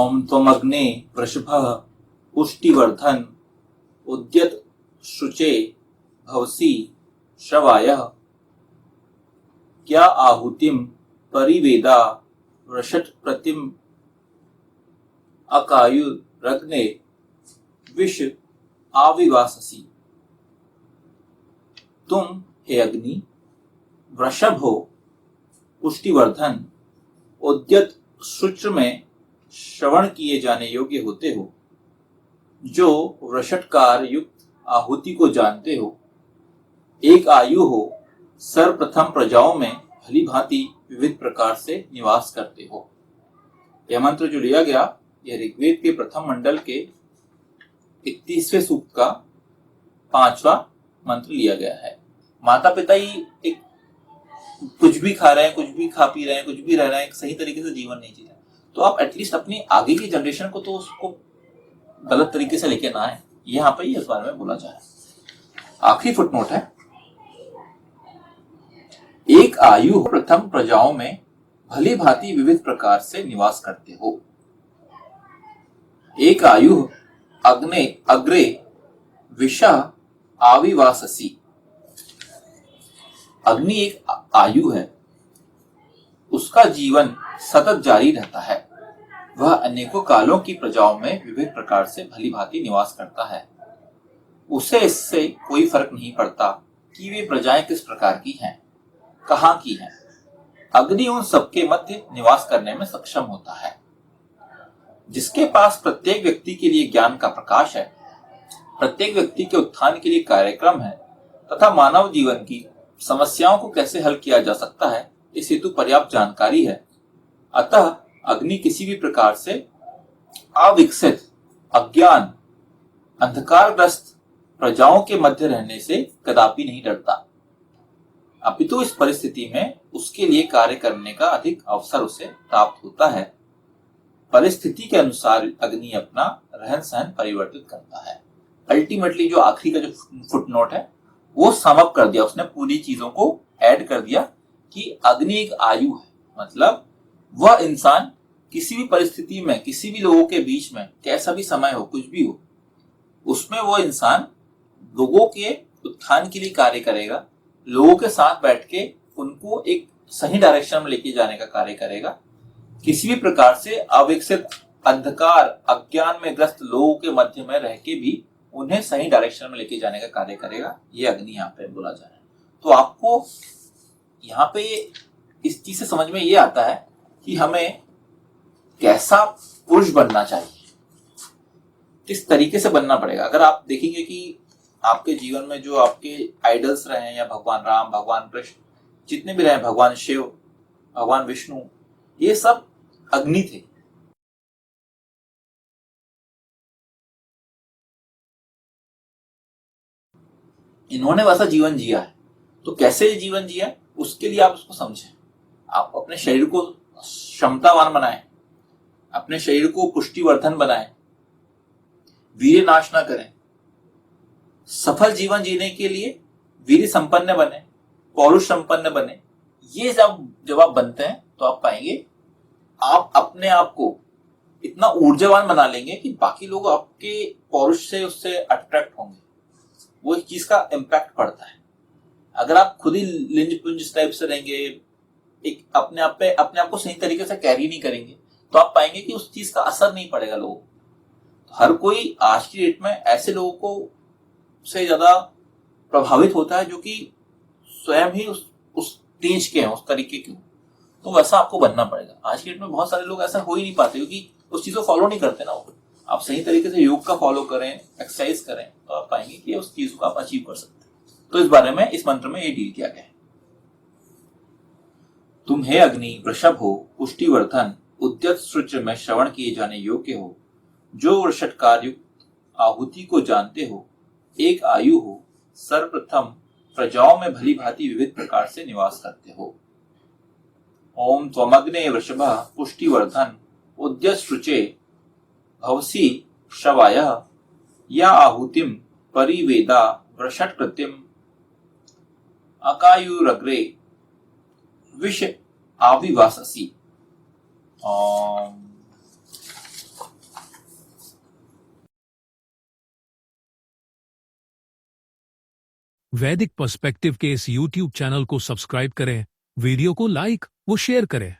ओम त्वमग्ने वृषभः पुष्टिवर्धन उद्यत शुचे भवसि श्रवायः क्या आहुतिम परिवेदा वृषट प्रतिम अकायुरग्ने विष आविवाससी। तुम हे अग्नि वृषभ हो, पुष्टिवर्धन उद्यत शुच्र में श्रवण किए जाने योग्य होते हो, जो वृषटकार युक्त आहुति को जानते हो, एक आयु हो, सर्वप्रथम प्रजाओं में भली भांति विविध प्रकार से निवास करते हो। यह मंत्र जो लिया गया यह ऋग्वेद के प्रथम मंडल के 31वें सूक्त का 5वां मंत्र लिया गया है। माता पिता ही एक कुछ भी खा रहे हैं, कुछ भी खा पी रहे हैं, कुछ भी रह रहे हैं, एक सही तरीके से जीवन नहीं जी रहे, तो आप एटलीस्ट अपनी आगे की जनरेशन को तो उसको गलत तरीके से लेके ना आए। यहाँ पे इस बारे में बोला जा रहा है। आखिरी फुटनोट है, एक आयु प्रथम प्रजाओं में भली भांति विविध प्रकार से निवास करते हो। एक आयु अग्ने अग्रे विषा आविवाससी। अग्नि एक आयु है, उसका जीवन सतत जारी रहता है। वह अनेकों कालों की प्रजाओं में विविध प्रकार से भली भांति निवास करता है। उसे इससे कोई फर्क नहीं पड़ता कि वे प्रजाएं किस प्रकार की हैं, कहाँ की हैं। अग्नि उन सबके मध्य निवास करने में सक्षम होता है। जिसके पास प्रत्येक व्यक्ति के लिए ज्ञान का प्रकाश है, प्रत्येक व्यक्ति के उत्थान के लिए कार्यक्रम है तथा मानव जीवन की समस्याओं को कैसे हल किया जा सकता है, इस हेतु पर्याप्त जानकारी है। अतः अग्नि किसी भी प्रकार से अविकसित, अज्ञान, अंधकारग्रस्त प्रजाओं के मध्य रहने से कदापि नहीं डरता, अपितु इस परिस्थिति में उसके लिए कार्य करने का अधिक अवसर उसे प्राप्त होता है। परिस्थिति के अनुसार अग्नि अपना रहन सहन परिवर्तित करता है। अल्टीमेटली जो आखिरी का जो फुटनोट है वो सम अप कर दिया, उसने पूरी चीजों को ऐड कर दिया कि अग्नि एक आयु है, मतलब वह इंसान किसी भी परिस्थिति में, किसी भी लोगों के बीच में, कैसा भी समय हो, कुछ भी हो, उसमें वो इंसान लोगों के उत्थान के लिए कार्य करेगा, लोगों के साथ बैठ के उनको एक सही डायरेक्शन में लेके जाने का कार्य करेगा। किसी भी प्रकार से अविकसित, अंधकार, अज्ञान में ग्रस्त लोगों के मध्य में रह के भी उन्हें सही डायरेक्शन में लेके जाने का कार्य करेगा। ये अग्नि यहाँ पे बोला जा रहा है। तो आपको यहाँ पे इस चीज से समझ में ये आता है कि हमें कैसा पुरुष बनना चाहिए, किस तरीके से बनना पड़ेगा। अगर आप देखेंगे कि आपके जीवन में जो आपके आइडल्स रहे हैं, या भगवान राम, भगवान कृष्ण, जितने भी रहे, भगवान शिव, भगवान विष्णु, ये सब अग्नि थे। इन्होंने वैसा जीवन जिया है, तो कैसे जीवन जिया उसके लिए आप उसको समझें। आप अपने शरीर को क्षमतावान बनाएं, अपने शरीर को पुष्टिवर्धन बनाएं, वीर्य नाश ना करें। सफल जीवन जीने के लिए वीर्य संपन्न बने, पौरुष संपन्न बने। ये जब आप बनते हैं तो आप पाएंगे आप अपने आप को इतना ऊर्जावान बना लेंगे कि बाकी लोग आपके पौरुष से उससे अट्रैक्ट होंगे। वो एक चीज का इम्पैक्ट पड़ता है। अगर आप खुद ही लिंज पुंज टाइप से रहेंगे, एक अपने आप को सही तरीके से कैरी नहीं करेंगे, तो आप पाएंगे कि उस चीज का असर नहीं पड़ेगा लोगों को। हर कोई आज की डेट में ऐसे लोगों को से ज्यादा प्रभावित होता है जो कि स्वयं ही उस तेज के हैं, उस तरीके के। तो वैसा आपको बनना पड़ेगा। आज की डेट में बहुत सारे लोग ऐसा हो ही नहीं पाते क्योंकि उस चीज को फॉलो नहीं करते ना। वो आप सही तरीके से योग का फॉलो करें, एक्सरसाइज करें, तो आप पाएंगे कि उस चीज को आप अचीव कर सकते हैं। तो इस बारे में इस मंत्र में ये डील किया गया है। तुम हे अग्नि वृषभ हो, पुष्टिवर्धन उद्यत शुच्र में श्रवण किए जाने योग्य हो, जो वृषटकार युक्त आहुति को जानते हो, एक आयु हो, सर्वप्रथम प्रजाओं में भली भांति विविध प्रकार से निवास करते हो। ओम त्वमग्ने वृषभः पुष्टिवर्धन उद्यत शुचे भवसि श्रवायः या आहुतिम परिवेदा वृषट कृतिम अकायुरग्रे विष आविवाससी। वैदिक पर्सपेक्टिव के इस YouTube चैनल को सब्सक्राइब करें, वीडियो को लाइक व शेयर करें।